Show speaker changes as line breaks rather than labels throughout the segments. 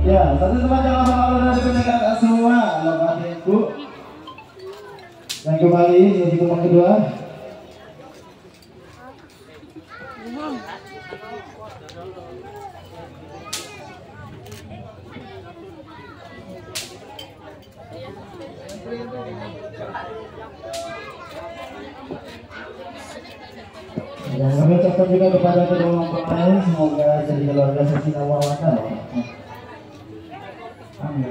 Ya, satu teman jangan malu dari pendengar semua, lokasi Bu. Dan kembali jadi gelombang kedua. Dan kami ucapkan juga kepada kedua pemain, semoga jadi keluarga sakinah mawaddah. Amin.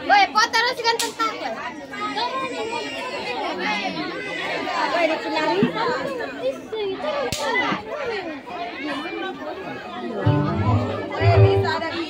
Boy, foto terus ganteng tampil. Boy, di penari. Bisa ada di